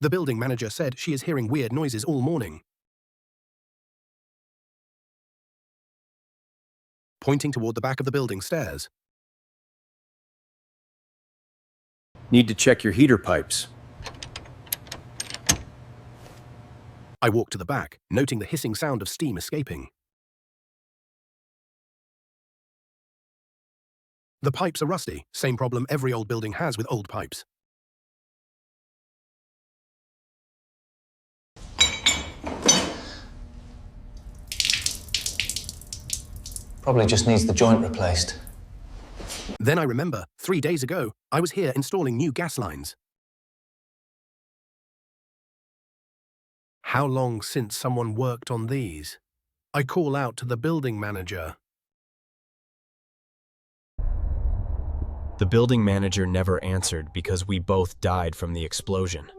The building manager said she is hearing weird noises all morning. Pointing toward the back of the building stairs. Need to check your heater pipes. I walked to the back, noting the hissing sound of steam escaping. The pipes are rusty, same problem every old building has with old pipes. Probably just needs the joint replaced. Then I remember, 3 days ago, I was here installing new gas lines. How long since someone worked on these? I call out to the building manager. The building manager never answered because we both died from the explosion.